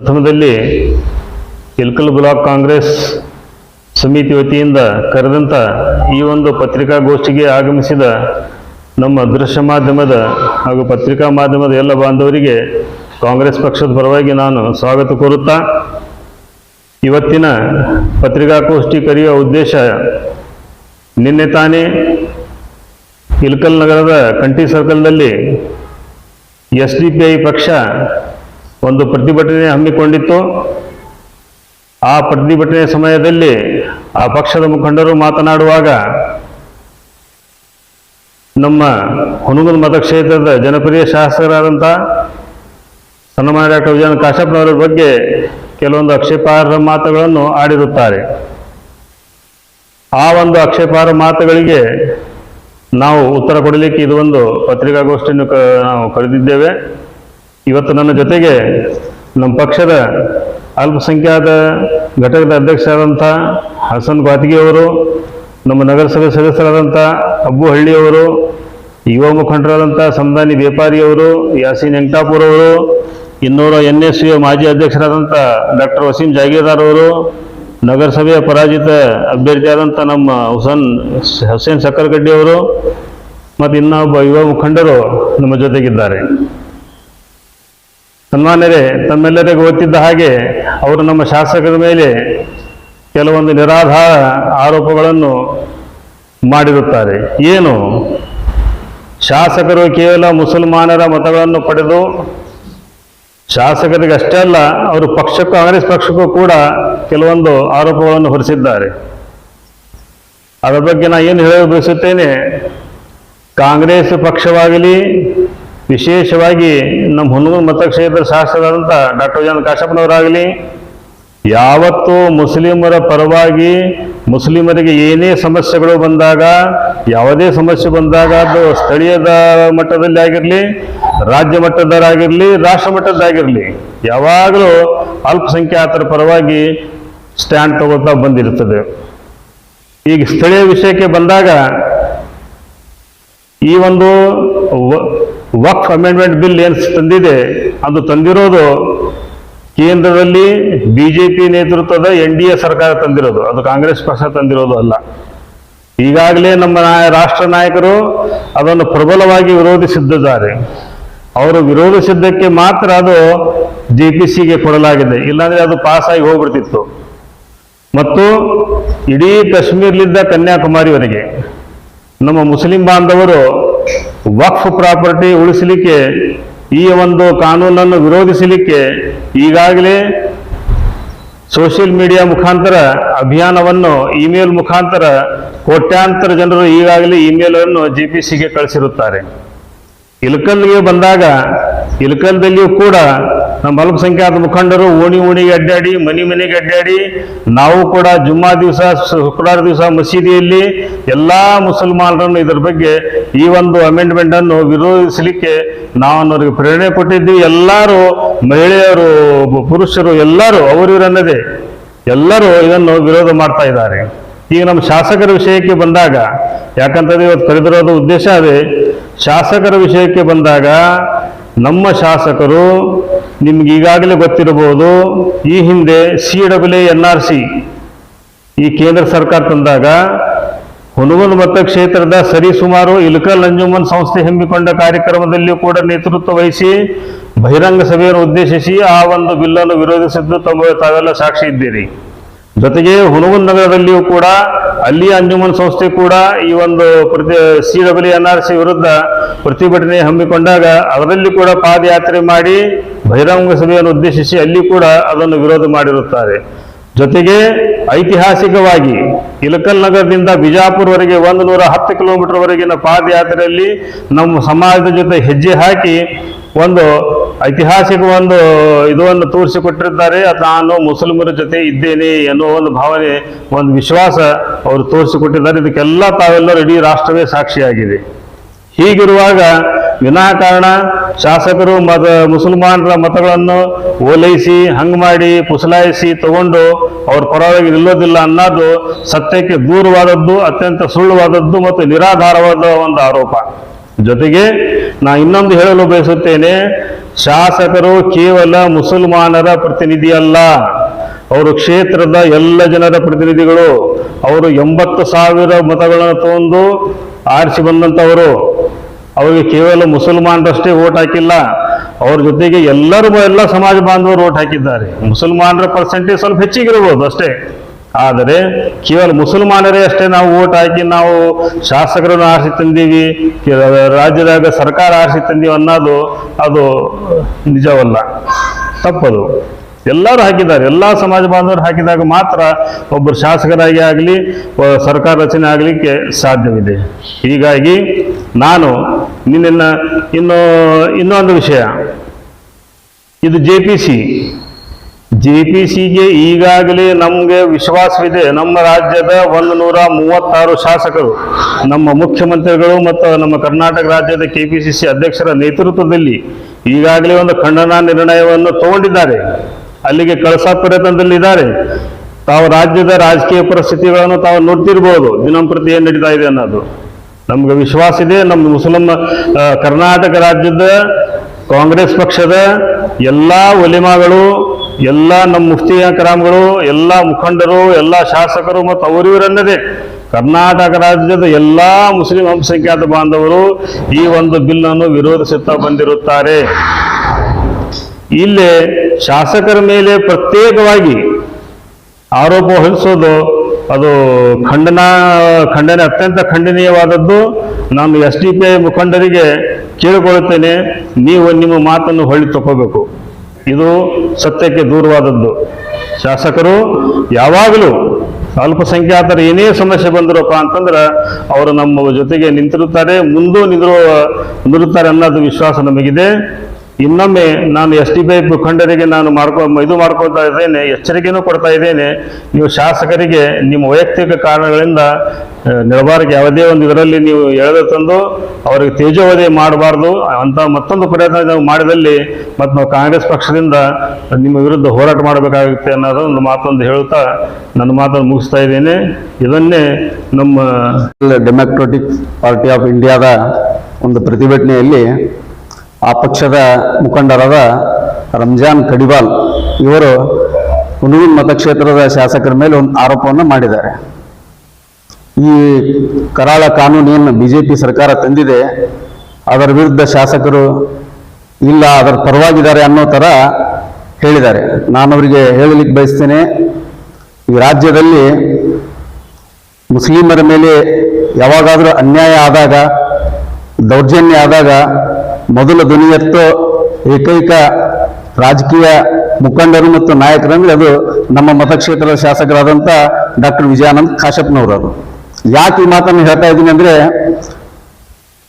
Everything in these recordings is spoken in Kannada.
ಪ್ರಥಮದಲ್ಲಿ ಇಳಕಲ್ ಬ್ಲಾಕ್ ಕಾಂಗ್ರೆಸ್ ಸಮಿತಿ ವತಿಯಿಂದ ಕರೆದಂಥ ಈ ಒಂದು ಪತ್ರಿಕಾಗೋಷ್ಠಿಗೆ ಆಗಮಿಸಿದ ನಮ್ಮ ದೃಶ್ಯ ಮಾಧ್ಯಮದ ಹಾಗೂ ಪತ್ರಿಕಾ ಮಾಧ್ಯಮದ ಎಲ್ಲ ಬಾಂಧವರಿಗೆ ಕಾಂಗ್ರೆಸ್ ಪಕ್ಷದ ಪರವಾಗಿ ನಾನು ಸ್ವಾಗತ ಕೋರುತ್ತಾ, ಇವತ್ತಿನ ಪತ್ರಿಕಾಗೋಷ್ಠಿ ಕರೆಯುವ ಉದ್ದೇಶ, ನಿನ್ನೆ ತಾನೇ ಇಳಕಲ್ ನಗರದ ಕಂಠಿ ಸರ್ಕಲ್ನಲ್ಲಿ SDPI ಪಕ್ಷ ಒಂದು ಪ್ರತಿಭಟನೆ ಹಮ್ಮಿಕೊಂಡಿತ್ತು. ಆ ಪ್ರತಿಭಟನೆ ಸಮಯದಲ್ಲಿ ಆ ಪಕ್ಷದ ಮುಖಂಡರು ಮಾತನಾಡುವಾಗ ನಮ್ಮ ಹುನಗುಂದ ಮತಕ್ಷೇತ್ರದ ಜನಪ್ರಿಯ ಶಾಸಕರಾದಂಥ ಸನ್ಮಾನ್ಯ ಡಾಕ್ಟರ್ ವಿಜಯ್ ಕಾಶಪ್ಪನವರ ಬಗ್ಗೆ ಕೆಲವೊಂದು ಆಕ್ಷೇಪಾರ್ಹ ಮಾತುಗಳನ್ನು ಆಡಿರುತ್ತಾರೆ. ಆ ಒಂದು ಆಕ್ಷೇಪಾರ್ಹ ಮಾತುಗಳಿಗೆ ನಾವು ಉತ್ತರ ಕೊಡಲಿಕ್ಕೆ ಇದು ಒಂದು ಪತ್ರಿಕಾಗೋಷ್ಠಿಯನ್ನು ನಾವು ಕರೆದಿದ್ದೇವೆ. ಇವತ್ತು ನನ್ನ ಜೊತೆಗೆ ನಮ್ಮ ಪಕ್ಷದ ಅಲ್ಪಸಂಖ್ಯಾತ ಘಟಕದ ಅಧ್ಯಕ್ಷರಾದಂಥ ಹಸನ್ ಗಾತಿಗೆಯವರು, ನಮ್ಮ ನಗರಸಭೆ ಸದಸ್ಯರಾದಂಥ ಅಬ್ಬು ಹಳ್ಳಿಯವರು, ಯುವ ಮುಖಂಡರಾದಂಥ ಸಂದಾನಿ ಬೇಪಾರಿಯವರು, ಯಾಸೀನ್ ಎಂಕ್ಟಾಪುರ್ ಅವರು, ಇನ್ನೂರ NSU ಮಾಜಿ ಅಧ್ಯಕ್ಷರಾದಂಥ ಡಾಕ್ಟರ್ ವಸೀಂ ಜಾಗೀರ್ದಾರ್ ಅವರು, ನಗರಸಭೆಯ ಪರಾಜಿತ ಅಭ್ಯರ್ಥಿಯಾದಂಥ ನಮ್ಮ ಹುಸೇನ್ ಸಕ್ಕರಗಡ್ಡಿ ಅವರು ಮತ್ತು ಇನ್ನೊಬ್ಬ ಯುವ ಮುಖಂಡರು ನಮ್ಮ ಜೊತೆಗಿದ್ದಾರೆ. ಸನ್ಮಾನ್ಯರೇ, ತಮ್ಮೆಲ್ಲರಿಗೂ ಗೊತ್ತಿದ್ದ ಹಾಗೆ ಅವರು ನಮ್ಮ ಶಾಸಕರ ಮೇಲೆ ಕೆಲವೊಂದು ನಿರಾಧಾರ ಆರೋಪಗಳನ್ನು ಮಾಡಿರುತ್ತಾರೆ. ಏನು, ಶಾಸಕರು ಕೇವಲ ಮುಸಲ್ಮಾನರ ಮತಗಳನ್ನು ಪಡೆದು ಶಾಸಕರಿಗೆ ಅಷ್ಟೇ ಅಲ್ಲ, ಅವರು ಪಕ್ಷಕ್ಕೂ ಕಾಂಗ್ರೆಸ್ ಪಕ್ಷಕ್ಕೂ ಕೂಡ ಕೆಲವೊಂದು ಆರೋಪಗಳನ್ನು ಹೊರಿಸಿದ್ದಾರೆ. ಅದರ ಬಗ್ಗೆ ನಾನು ಏನು ಹೇಳಲು ಬಯಸುತ್ತೇನೆ, ಕಾಂಗ್ರೆಸ್ ಪಕ್ಷವಾಗಲಿ, ವಿಶೇಷವಾಗಿ ನಮ್ಮ ಹುನಗುಂದ ಮತಕ್ಷೇತ್ರ ಶಾಸಕರಾದಂಥ ಡಾಕ್ಟರ್ ವಿಜಯ್ ಕಾಶಪ್ಪನವರಾಗಲಿ, ಯಾವತ್ತೂ ಮುಸ್ಲಿಮರ ಪರವಾಗಿ ಮುಸ್ಲಿಮರಿಗೆ ಏನೇ ಸಮಸ್ಯೆಗಳು ಬಂದಾಗ, ಯಾವುದೇ ಸಮಸ್ಯೆ ಬಂದಾಗ ಅದು ಸ್ಥಳೀಯದ ಮಟ್ಟದಲ್ಲಿ ಆಗಿರಲಿ, ರಾಜ್ಯ ಮಟ್ಟದರಾಗಿರಲಿ, ರಾಷ್ಟ್ರ ಮಟ್ಟದ್ದಾಗಿರಲಿ, ಯಾವಾಗಲೂ ಅಲ್ಪಸಂಖ್ಯಾತರ ಪರವಾಗಿ ಸ್ಟ್ಯಾಂಡ್ ತಗೋತಾ ಬಂದಿರುತ್ತದೆ. ಈಗ ಸ್ಥಳೀಯ ವಿಷಯಕ್ಕೆ ಬಂದಾಗ, ಈ ಒಂದು ವಕ್ಫ್ ಅಮೆಂಡ್ಮೆಂಟ್ ಬಿಲ್ ಏನು ತಂದಿದೆ, ಅದು ತಂದಿರೋದು ಕೇಂದ್ರದಲ್ಲಿ BJP ನೇತೃತ್ವದ NDA ಸರ್ಕಾರ ತಂದಿರೋದು, ಅದು ಕಾಂಗ್ರೆಸ್ ಪಕ್ಷ ತಂದಿರೋದು ಅಲ್ಲ. ಈಗಾಗಲೇ ನಮ್ಮ ರಾಷ್ಟ್ರ ನಾಯಕರು ಅದನ್ನು ಪ್ರಬಲವಾಗಿ ವಿರೋಧಿಸಿದ್ದಾರೆ. ಅವರು ವಿರೋಧಿಸಿದ್ದಕ್ಕೆ ಮಾತ್ರ ಅದು JPCಗೆ ಕೊಡಲಾಗಿದೆ, ಇಲ್ಲಾಂದರೆ ಅದು ಪಾಸ್ ಆಗಿ ಹೋಗ್ಬಿಡ್ತಿತ್ತು. ಮತ್ತು ಇಡೀ ಕಾಶ್ಮೀರದಿಂದ ಕನ್ಯಾಕುಮಾರಿವರೆಗೆ ನಮ್ಮ ಮುಸ್ಲಿಂ ಬಾಂಧವರು ವಕ್ಫ್ ಪ್ರಾಪರ್ಟಿ ಉಳಿಸಲಿಕ್ಕೆ, ಈ ಒಂದು ಕಾನೂನನ್ನು ವಿರೋಧಿಸಲಿಕ್ಕೆ ಈಗಾಗಲೇ ಸೋಷಿಯಲ್ ಮೀಡಿಯಾ ಮುಖಾಂತರ ಅಭಿಯಾನವನ್ನು, ಇಮೇಲ್ ಮುಖಾಂತರ ಕೋಟ್ಯಾಂತರ ಜನರು ಈಗಾಗಲೇ ಇಮೇಲನ್ನು JPCಗೆ ಕಳಿಸಿರುತ್ತಾರೆ. ಇಳಕಲ್ಗೆ ಬಂದಾಗ, ಇಳಕಲ್ದಲ್ಲಿಯೂ ಕೂಡ ನಮ್ಮ ಅಲ್ಪಸಂಖ್ಯಾತ ಮುಖಂಡರು ಓಣಿಗೆ ಅಡ್ಡಾಡಿ, ಮನೆಗೆ ಅಡ್ಡಾಡಿ, ನಾವು ಕೂಡ ಜುಮ್ಮಾ ದಿವಸ, ಶುಕ್ರವಾರ ದಿವಸ ಮಸೀದಿಯಲ್ಲಿ ಎಲ್ಲ ಮುಸಲ್ಮಾನರನ್ನು ಇದರ ಬಗ್ಗೆ ಈ ಒಂದು ಅಮೆಂಡ್ಮೆಂಟ್ ಅನ್ನು ವಿರೋಧಿಸಲಿಕ್ಕೆ ನಾವು ಅವರಿಗೆ ಪ್ರೇರಣೆ ಕೊಟ್ಟಿದ್ದೀವಿ. ಎಲ್ಲರೂ, ಮಹಿಳೆಯರು, ಪುರುಷರು, ಎಲ್ಲರೂ ಅವರಿವರನ್ನದೇ ಎಲ್ಲರೂ ಇದನ್ನು ವಿರೋಧ ಮಾಡ್ತಾ ಇದ್ದಾರೆ. ಈಗ ನಮ್ಮ ಶಾಸಕರ ವಿಷಯಕ್ಕೆ ಬಂದಾಗ, ಯಾಕಂತಂದ್ರೆ ಇವತ್ತು ಕರೆದಿರೋದು ಉದ್ದೇಶ ಅದೇ, ಶಾಸಕರ ವಿಷಯಕ್ಕೆ ಬಂದಾಗ ನಮ್ಮ ಶಾಸಕರು, ನಿಮ್ಗೆ ಈಗಾಗಲೇ ಗೊತ್ತಿರಬಹುದು, ಈ ಹಿಂದೆ CAA NRC ಈ ಕೇಂದ್ರ ಸರ್ಕಾರ ತಂದಾಗ ಹುನಗುಂದ ಮತಕ್ಷೇತ್ರದ ಸರಿಸುಮಾರು ಇಳಕಲ್ ಅಂಜುಮನ್ ಸಂಸ್ಥೆ ಹಮ್ಮಿಕೊಂಡ ಕಾರ್ಯಕ್ರಮದಲ್ಲಿಯೂ ಕೂಡ ನೇತೃತ್ವ ವಹಿಸಿ ಬಹಿರಂಗ ಸಭೆಯನ್ನು ಉದ್ದೇಶಿಸಿ ಆ ಒಂದು ಬಿಲ್ಲನ್ನು ವಿರೋಧಿಸಿದ್ದು ತಾವೆಲ್ಲ ಸಾಕ್ಷಿ ಇದ್ದೀರಿ. ಜೊತೆಗೆ ಹುನಗುಂದ ನಗರದಲ್ಲಿಯೂ ಕೂಡ ಅಲ್ಲಿಯ ಅಂಜುಮನ್ ಸಂಸ್ಥೆ ಕೂಡ ಈ ಒಂದು CAA NRC ವಿರುದ್ಧ ಪ್ರತಿಭಟನೆ ಹಮ್ಮಿಕೊಂಡಾಗ ಅದರಲ್ಲಿ ಕೂಡ ಪಾದಯಾತ್ರೆ ಮಾಡಿ ಬಹಿರಂಗ ಸಭೆಯನ್ನು ಉದ್ದೇಶಿಸಿ ಅಲ್ಲಿ ಕೂಡ ಅದನ್ನು ವಿರೋಧ ಮಾಡಿರುತ್ತಾರೆ. ಜೊತೆಗೆ ಐತಿಹಾಸಿಕವಾಗಿ ಇಳಕಲ್ ನಗರದಿಂದ ಬಿಜಾಪುರವರೆಗೆ 110 ಕಿಲೋಮೀಟರ್ವರೆಗಿನ ಪಾದಯಾತ್ರೆಯಲ್ಲಿ ನಮ್ಮ ಸಮಾಜದ ಜೊತೆ ಹೆಜ್ಜೆ ಹಾಕಿ ಒಂದು ಐತಿಹಾಸಿಕ ಒಂದು ಇದನ್ನು ತೋರಿಸಿಕೊಟ್ಟಿದ್ದಾರೆ. ನಾನು ಮುಸ್ಲಿಮರ ಜೊತೆ ಇದ್ದೇನೆ ಎನ್ನುವ ಒಂದು ಭಾವನೆ, ಒಂದು ವಿಶ್ವಾಸ ಅವರು ತೋರಿಸಿಕೊಟ್ಟಿದ್ದಾರೆ. ಇದಕ್ಕೆಲ್ಲ ತಾವೆಲ್ಲರೂ ಇಡೀ ರಾಷ್ಟ್ರವೇ ಸಾಕ್ಷಿಯಾಗಿದೆ. ಹೀಗಿರುವಾಗ ವಿನಾಕಾರಣ ಶಾಸಕರು ಮುಸಲ್ಮಾನರ ಮತಗಳನ್ನು ಓಲೈಸಿ, ಹಂಗೆ ಮಾಡಿ, ಪುಸಲಾಯಿಸಿ ತಗೊಂಡು ಅವ್ರ ಪರವಾಗಿ ನಿಲ್ಲೋದಿಲ್ಲ ಅನ್ನೋದು ಸತ್ಯಕ್ಕೆ ದೂರವಾದದ್ದು, ಅತ್ಯಂತ ಸುಳ್ಳುವಾದದ್ದು ಮತ್ತು ನಿರಾಧಾರವಾದ ಒಂದು ಆರೋಪ. ಜೊತೆಗೆ ನಾ ಇನ್ನೊಂದು ಹೇಳಲು ಬಯಸುತ್ತೇನೆ, ಶಾಸಕರು ಕೇವಲ ಮುಸಲ್ಮಾನರ ಪ್ರತಿನಿಧಿ ಅಲ್ಲ, ಅವರು ಕ್ಷೇತ್ರದ ಎಲ್ಲ ಜನರ ಪ್ರತಿನಿಧಿಗಳು. ಅವರು 80,000 ಮತಗಳನ್ನು ತಗೊಂಡು ಆರಿಸಿ ಬಂದಂಥವರು. ಅವರಿಗೆ ಕೇವಲ ಮುಸಲ್ಮಾನರಷ್ಟೇ ವೋಟ್ ಹಾಕಿಲ್ಲ, ಅವ್ರ ಜೊತೆಗೆ ಎಲ್ಲ ಸಮಾಜ ಬಾಂಧವರು ವೋಟ್ ಹಾಕಿದ್ದಾರೆ. ಮುಸಲ್ಮಾನರ ಪರ್ಸೆಂಟೇಜ್ ಸ್ವಲ್ಪ ಹೆಚ್ಚಿಗಿರ್ಬೋದು ಅಷ್ಟೇ, ಆದರೆ ಕೇವಲ ಮುಸಲ್ಮಾನರೇ ಅಷ್ಟೇ ನಾವು ವೋಟ್ ಹಾಕಿ ನಾವು ಶಾಸಕರನ್ನು ಆರಿಸಿ ತಂದೀವಿ, ರಾಜ್ಯದಾಗ ಸರ್ಕಾರ ಆರಿಸಿ ತಂದೀವಿ ಅನ್ನೋದು ಅದು ನಿಜವಲ್ಲ, ತಪ್ಪದು. ಎಲ್ಲರೂ ಹಾಕಿದ್ದಾರೆ, ಎಲ್ಲ ಸಮಾಜ ಬಾಂಧವರು ಹಾಕಿದಾಗ ಮಾತ್ರ ಒಬ್ಬರು ಶಾಸಕರಾಗಿ ಆಗಲಿ ಸರ್ಕಾರ ರಚನೆ ಆಗಲಿಕ್ಕೆ ಸಾಧ್ಯವಿದೆ. ಹೀಗಾಗಿ ನಾನು ನಿನ್ನ ಇನ್ನೊಂದು ವಿಷಯ, ಇದು JPCಗೆ ಈಗಾಗಲೇ ನಮಗೆ ವಿಶ್ವಾಸವಿದೆ. ನಮ್ಮ ರಾಜ್ಯದ 136 ಶಾಸಕರು ನಮ್ಮ ಮುಖ್ಯಮಂತ್ರಿಗಳು ಮತ್ತು ನಮ್ಮ ಕರ್ನಾಟಕ ರಾಜ್ಯದ KPCC ಅಧ್ಯಕ್ಷರ ನೇತೃತ್ವದಲ್ಲಿ ಈಗಾಗಲೇ ಒಂದು ಖಂಡನಾ ನಿರ್ಣಯವನ್ನು ತಗೊಂಡಿದ್ದಾರೆ, ಅಲ್ಲಿಗೆ ಕಳಸಾ ಪ್ರಯತ್ನದಲ್ಲಿದ್ದಾರೆ. ತಾವು ರಾಜ್ಯದ ರಾಜಕೀಯ ಪರಿಸ್ಥಿತಿಗಳನ್ನು ತಾವು ನೋಡ್ತಿರ್ಬೋದು, ದಿನಂಪ್ರತಿ ಏನು ನಡೀತಾ ಇದೆ ಅನ್ನೋದು. ನಮ್ಗೆ ವಿಶ್ವಾಸ ಇದೆ, ನಮ್ಮ ಕರ್ನಾಟಕ ರಾಜ್ಯದ ಕಾಂಗ್ರೆಸ್ ಪಕ್ಷದ ಎಲ್ಲ ಒಲಿಮಾಗಳು, ಎಲ್ಲ ನಮ್ಮ ಮುಫ್ತಿ ಕರಾಮ್ಗಳು, ಎಲ್ಲ ಮುಖಂಡರು, ಎಲ್ಲ ಶಾಸಕರು ಮತ್ತು ಅವರಿವರನ್ನದೇ ಕರ್ನಾಟಕ ರಾಜ್ಯದ ಎಲ್ಲ ಮುಸ್ಲಿಂ ಅಲ್ಪಸಂಖ್ಯಾತ ಬಾಂಧವರು ಈ ಒಂದು ಬಿಲ್ ಅನ್ನು ವಿರೋಧಿಸುತ್ತಾ ಬಂದಿರುತ್ತಾರೆ. ಇಲ್ಲಿ ಶಾಸಕರ ಮೇಲೆ ಪ್ರತ್ಯೇಕವಾಗಿ ಆರೋಪ ಹೊರಿಸೋದು ಅದು ಖಂಡನೆ ಅತ್ಯಂತ ಖಂಡನೀಯವಾದದ್ದು. ನಾನು SDPI ಮುಖಂಡರಿಗೆ ಕೇಳಿಕೊಳ್ಳುತ್ತೇನೆ, ನೀವು ನಿಮ್ಮ ಮಾತನ್ನು ಹೊಳ್ಳಿ ತಗೋಬೇಕು. ಇದು ಸತ್ಯಕ್ಕೆ ದೂರವಾದದ್ದು. ಶಾಸಕರು ಯಾವಾಗಲೂ ಅಲ್ಪಸಂಖ್ಯಾತರ ಏನೇ ಸಮಸ್ಯೆ ಬಂದಿರಪ್ಪ ಅಂತಂದ್ರೆ ಅವರು ನಮ್ಮ ಜೊತೆಗೆ ನಿಂತಿರುತ್ತಾರೆ, ಮುಂದೂ ನಿಲ್ಲುತ್ತಾರೆ ಅನ್ನೋದು ವಿಶ್ವಾಸ ನಮಗಿದೆ. ಇನ್ನೊಮ್ಮೆ ನಾನು SDPI ಮುಖಂಡರಿಗೆ ನಾನು ಮಾಡ್ಕೊಳ್ತಾ ಇದ್ದೇನೆ, ಎಚ್ಚರಿಕೆನೂ ಕೊಡ್ತಾ ಇದ್ದೇನೆ. ನೀವು ಶಾಸಕರಿಗೆ ನಿಮ್ಮ ವೈಯಕ್ತಿಕ ಕಾರಣಗಳಿಂದ ನಿಡಬಾರಕ್ಕೆ ಯಾವುದೇ ಒಂದು ಇದರಲ್ಲಿ ನೀವು ಎಳೆದು ತಂದು ಅವರಿಗೆ ತೇಜೋವಧೆ ಮಾಡಬಾರ್ದು ಅಂತ ಮತ್ತೊಂದು ಪ್ರಯತ್ನ ನಾವು ಮಾಡಿದಲ್ಲಿ ಮತ್ತು ನಾವು ಕಾಂಗ್ರೆಸ್ ಪಕ್ಷದಿಂದ ನಿಮ್ಮ ವಿರುದ್ಧ ಹೋರಾಟ ಮಾಡಬೇಕಾಗುತ್ತೆ ಅನ್ನೋದು ಒಂದು ಮಾತೊಂದು ಹೇಳುತ್ತಾ ನನ್ನ ಮಾತನ್ನು ಮುಗಿಸ್ತಾ ಇದ್ದೇನೆ. ಇದನ್ನೇ ನಮ್ಮ ಡೆಮೊಕ್ರೆಟಿಕ್ ಪಾರ್ಟಿ ಆಫ್ ಇಂಡಿಯಾದ ಒಂದು ಪ್ರತಿಭಟನೆಯಲ್ಲಿ ಆ ಪಕ್ಷದ ಮುಖಂಡರಾದ ರಂಜಾನ್ ಕಡಿವಾಲ್ ಇವರು ಹುನಗುಂದ ಮತಕ್ಷೇತ್ರದ ಶಾಸಕರ ಮೇಲೆ ಒಂದು ಆರೋಪವನ್ನು ಮಾಡಿದ್ದಾರೆ. ಈ ಕರಾಳ ಕಾನೂನೇನು BJP ಸರ್ಕಾರ ತಂದಿದೆ ಅದರ ವಿರುದ್ಧ ಶಾಸಕರು ಇಲ್ಲ ಅದರ ಪರವಾಗಿದ್ದಾರೆ ಅನ್ನೋ ಥರ ಹೇಳಿದ್ದಾರೆ. ನಾನು ಅವರಿಗೆ ಹೇಳಲಿಕ್ಕೆ ಬಯಸ್ತೇನೆ, ಈ ರಾಜ್ಯದಲ್ಲಿ ಮುಸ್ಲಿಮರ ಮೇಲೆ ಯಾವಾಗಾದರೂ ಅನ್ಯಾಯ ಆದಾಗ, ದೌರ್ಜನ್ಯ ಆದಾಗ ಮೊದಲ ಧ್ವನಿ ಎತ್ತೋ ಏಕೈಕ ರಾಜಕೀಯ ಮುಖಂಡರು ಮತ್ತು ನಾಯಕರಂದ್ರೆ ಅದು ನಮ್ಮ ಮತಕ್ಷೇತ್ರದ ಶಾಸಕರಾದಂಥ ಡಾಕ್ಟರ್ ವಿಜಯಾನಂದ್ ಕಾಶಪ್ಪನವರು. ಅದು ಯಾಕೆ ಈ ಮಾತನ್ನು ಹೇಳ್ತಾ ಇದ್ದೀನಿ ಅಂದ್ರೆ,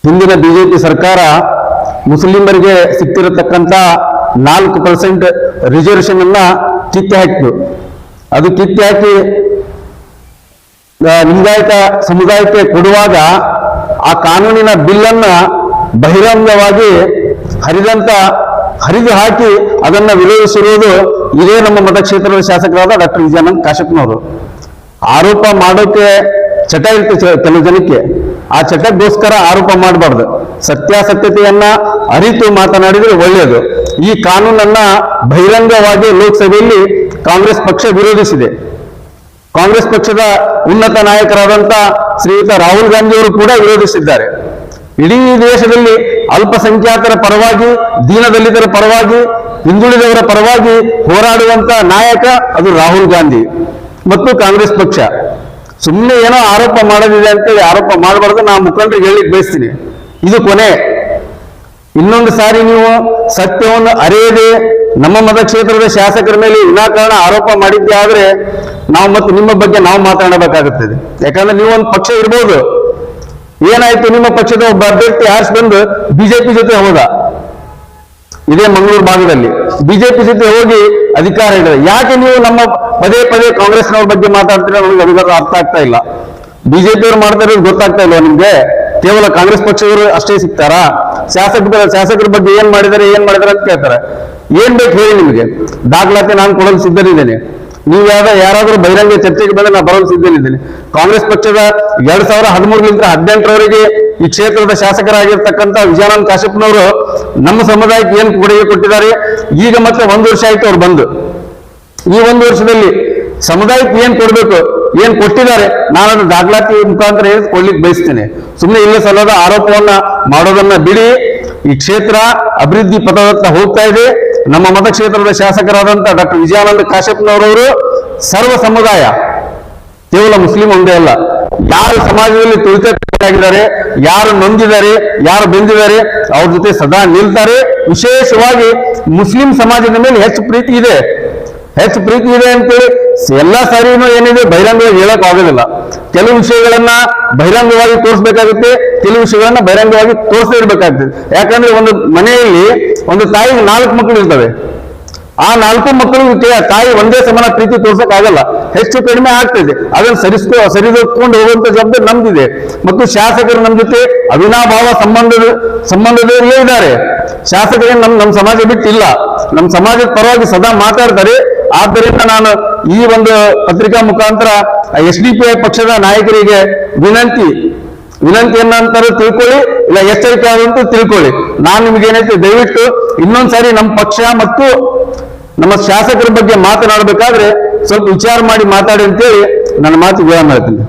ಹಿಂದಿನ BJP ಸರ್ಕಾರ ಮುಸ್ಲಿಮರಿಗೆ ಸಿಕ್ತಿರತಕ್ಕಂಥ 4% ರಿಸರ್ವೇಶನ್ ಅನ್ನ ಕಿತ್ತು ಹಾಕಿತು. ಅದು ಕಿತ್ತು ಹಾಕಿ ಲಿಂಗಾಯತ ಸಮುದಾಯಕ್ಕೆ ಕೊಡುವಾಗ ಆ ಕಾನೂನಿನ ಬಿಲ್ಲನ್ನ ಬಹಿರಂಗವಾಗಿ ಹರಿದು ಹಾಕಿ ಅದನ್ನ ವಿರೋಧಿಸಿರುವುದು ಇದೇ ನಮ್ಮ ಮತಕ್ಷೇತ್ರದ ಶಾಸಕರಾದ ಡಾಕ್ಟರ್ ವಿಜಯಾನಂದ್ ಕಾಶಪ್ಪನವರು. ಆರೋಪ ಮಾಡೋಕೆ ಚಟ ಇರ್ತದೆ ಕೆಲವು ಜನಕ್ಕೆ, ಆ ಚಟಕ್ಕೋಸ್ಕರ ಆರೋಪ ಮಾಡಬಾರ್ದು. ಸತ್ಯಾಸತ್ಯತೆಯನ್ನ ಅರಿತು ಮಾತನಾಡಿದ್ರೆ ಒಳ್ಳೆಯದು. ಈ ಕಾನೂನನ್ನ ಬಹಿರಂಗವಾಗಿ ಲೋಕಸಭೆಯಲ್ಲಿ ಕಾಂಗ್ರೆಸ್ ಪಕ್ಷ ವಿರೋಧಿಸಿದೆ. ಕಾಂಗ್ರೆಸ್ ಪಕ್ಷದ ಉನ್ನತ ನಾಯಕರಾದಂಥ ಶ್ರೀಯುತ ರಾಹುಲ್ ಗಾಂಧಿ ಅವರು ಕೂಡ ವಿರೋಧಿಸಿದ್ದಾರೆ. ಇಡೀ ದೇಶದಲ್ಲಿ ಅಲ್ಪಸಂಖ್ಯಾತರ ಪರವಾಗಿ, ದೀನದಲಿತರ ಪರವಾಗಿ, ಹಿಂದುಳಿದವರ ಪರವಾಗಿ ಹೋರಾಡುವಂತ ನಾಯಕ ಅದು ರಾಹುಲ್ ಗಾಂಧಿ ಮತ್ತು ಕಾಂಗ್ರೆಸ್ ಪಕ್ಷ. ಸುಮ್ಮನೆ ಏನೋ ಆರೋಪ ಮಾಡೋದಿದೆ ಅಂತೇಳಿ ಆರೋಪ ಮಾಡಬಾರ್ದು. ನಾನು ಮುಖಂಡರಿಗೆ ಹೇಳಿಕ್ ಬಯಸ್ತೀನಿ, ಇದು ಕೊನೆ. ಇನ್ನೊಂದು ಸಾರಿ ನೀವು ಸತ್ಯವನ್ನು ಅರಿಯದೆ ನಮ್ಮ ಮತಕ್ಷೇತ್ರದ ಶಾಸಕರ ಮೇಲೆ ವಿನಾಕಾರಣ ಆರೋಪ ಮಾಡಿದ್ದೆ ಆದ್ರೆ ನಾವು ಮತ್ತು ನಿಮ್ಮ ಬಗ್ಗೆ ನಾವು ಮಾತನಾಡಬೇಕಾಗುತ್ತದೆ. ಯಾಕಂದ್ರೆ ನೀವೊಂದು ಪಕ್ಷ ಇರ್ಬೋದು, ಏನಾಯ್ತು ನಿಮ್ಮ ಪಕ್ಷದ ಒಬ್ಬ ಅಭ್ಯರ್ಥಿ ಆರಿಸಿ ಬಂದು BJP ಜೊತೆ ಹೋದ, ಇದೇ ಮಂಗಳೂರು ಭಾಗದಲ್ಲಿ BJP ಜೊತೆ ಹೋಗಿ ಅಧಿಕಾರ ಹಿಡಿದ. ಯಾಕೆ ನೀವು ನಮ್ಮ ಪದೇ ಕಾಂಗ್ರೆಸ್ನವ್ರ ಬಗ್ಗೆ ಮಾತಾಡ್ತೀರ? ನಮಗೆ ಅಧಿಕಾರ ಅರ್ಥ ಆಗ್ತಾ ಇಲ್ಲ. BJP ಅವ್ರು ಮಾಡ್ತಾ ಇರೋದು ಗೊತ್ತಾಗ್ತಾ ಇಲ್ವಾ ನಿಮ್ಗೆ? ಕೇವಲ ಕಾಂಗ್ರೆಸ್ ಪಕ್ಷದವರು ಅಷ್ಟೇ ಸಿಗ್ತಾರಾ? ಶಾಸಕರ ಬಗ್ಗೆ ಏನ್ ಮಾಡಿದಾರೆ ಅಂತ ಕೇಳ್ತಾರೆ. ಏನ್ ಬೇಕು ಹೇಳಿ ನಿಮಗೆ? ದಾಖಲಾತಿ ನಾನು ಕೊಡಲು ಸಿದ್ಧರಿದ್ದೇನೆ. ನೀವು ಯಾರಾದ್ರೂ ಬಹಿರಂಗ ಚರ್ಚೆಗೆ ಬಂದ್ರೆ ನಾನು ಬರಲು ಸಿದ್ಧನಿದ್ದೀನಿ. ಕಾಂಗ್ರೆಸ್ ಪಕ್ಷದ 2013ರಿಂದ 18ರವರೆಗೆ ಈ ಕ್ಷೇತ್ರದ ಶಾಸಕರಾಗಿರ್ತಕ್ಕಂಥ ವಿಜಯಾನಂದ ಕಾಶ್ಯಪ್ನವರು ನಮ್ಮ ಸಮುದಾಯಕ್ಕೆ ಏನು ಕೊಡುಗೆ ಕೊಟ್ಟಿದ್ದಾರೆ, ಈಗ ಮತ್ತೆ 1 ವರ್ಷ ಆಯ್ತು ಅವ್ರು ಬಂದು. ಈ 1 ವರ್ಷದಲ್ಲಿ ಸಮುದಾಯಕ್ಕೆ ಏನ್ ಕೊಡ್ಬೇಕು, ಏನ್ ಕೊಟ್ಟಿದ್ದಾರೆ, ನಾನು ಅದನ್ನ ದಾಖಲಾತಿ ಮುಖಾಂತರ ಕೊಡ್ಲಿಕ್ಕೆ ಬಯಸ್ತೇನೆ. ಸುಮ್ಮನೆ ಇಲ್ಲ ಸಲ್ಲದ ಆರೋಪವನ್ನ ಮಾಡೋದನ್ನ ಬಿಡಿ. ಈ ಕ್ಷೇತ್ರ ಅಭಿವೃದ್ಧಿ ಪಥದತ್ತ ಹೋಗ್ತಾ ಇದೆ. ನಮ್ಮ ಮತಕ್ಷೇತ್ರದ ಶಾಸಕರಾದಂತ ಡಾಕ್ಟರ್ ವಿಜಯಾನಂದ ಕಾಶ್ಯಪ್ನವರವರು ಸರ್ವ ಸಮುದಾಯ, ಕೇವಲ ಮುಸ್ಲಿಂ ಒಂದೇ ಅಲ್ಲ, ಯಾರು ಸಮಾಜದಲ್ಲಿ ತುಳಿತಕ್ಕೊಳಗಾಗಿದ್ದಾರೆ, ಯಾರು ನೊಂದಿದ್ದಾರೆ, ಯಾರು ಬೆಂದಿದ್ದಾರೆ, ಅವ್ರ ಜೊತೆ ಸದಾ ನಿಲ್ತಾರೆ. ವಿಶೇಷವಾಗಿ ಮುಸ್ಲಿಂ ಸಮಾಜದ ಮೇಲೆ ಹೆಚ್ಚು ಪ್ರೀತಿ ಇದೆ ಅಂತೇಳಿ ಎಲ್ಲಾ ಸಾರಿನೂ ಏನಿದೆ ಬಹಿರಂಗವಾಗಿ ಹೇಳಕ್ ಆಗೋದಿಲ್ಲ. ಕೆಲವು ವಿಷಯಗಳನ್ನ ಬಹಿರಂಗವಾಗಿ ತೋರಿಸ್ಬೇಕಾಗುತ್ತೆ, ಕೆಲವು ವಿಷಯಗಳನ್ನ ಬಹಿರಂಗವಾಗಿ ತೋರಿಸದೇ ಇರ್ಬೇಕಾಗ್ತದೆ. ಯಾಕಂದ್ರೆ ಒಂದು ಮನೆಯಲ್ಲಿ ಒಂದು ತಾಯಿಗೆ 4 ಮಕ್ಕಳು ಇರ್ತವೆ. ಆ 4 ಮಕ್ಕಳು ತಾಯಿ ಒಂದೇ ಸಮಾನ ಪ್ರೀತಿ ತೋರ್ಸಕ್ ಆಗಲ್ಲ, ಹೆಚ್ಚು ಕಡಿಮೆ ಆಗ್ತದೆ. ಅದನ್ನು ಸರಿದೂಗಿಸ್ಕೊಂಡು ಹೋಗುವಂತ ಜವಾಬ್ದಾರಿ ನಮ್ದಿದೆ. ಮತ್ತು ಶಾಸಕರು ನಮ್ಮ ಜೊತೆ ಅವಿನಾಭಾವ ಸಂಬಂಧದಲ್ಲೇ ಇದ್ದಾರೆ. ಶಾಸಕರೇ ನಮ್ಮ ಸಮಾಜ ಬಿಟ್ಟಿಲ್ಲ, ನಮ್ಮ ಸಮಾಜದ ಪರವಾಗಿ ಸದಾ ಮಾತಾಡ್ತಾರೆ. ಆದ್ದರಿಂದ ನಾನು ಈ ಒಂದು ಪತ್ರಿಕಾ ಮುಖಾಂತರ SDPI ಪಕ್ಷದ ನಾಯಕರಿಗೆ ವಿನಂತಿ ಏನಂತಾರೆ ತಿಳ್ಕೊಳ್ಳಿ, ಇಲ್ಲ ಎಚ್ಚರಿಕೆ ಆದಂತೂ ತಿಳ್ಕೊಳ್ಳಿ. ನಾನು ನಿಮ್ಗೆ ಏನೈತೆ, ದಯವಿಟ್ಟು ಇನ್ನೊಂದ್ಸಾರಿ ನಮ್ಮ ಪಕ್ಷ ಮತ್ತು ನಮ್ಮ ಶಾಸಕರ ಬಗ್ಗೆ ಮಾತನಾಡಬೇಕಾದ್ರೆ ಸ್ವಲ್ಪ ವಿಚಾರ ಮಾಡಿ ಮಾತಾಡಿ ಅಂತೇಳಿ ನನ್ನ ಮಾತು ವಿರಾಮ ಮಾಡ್ತೀನಿ.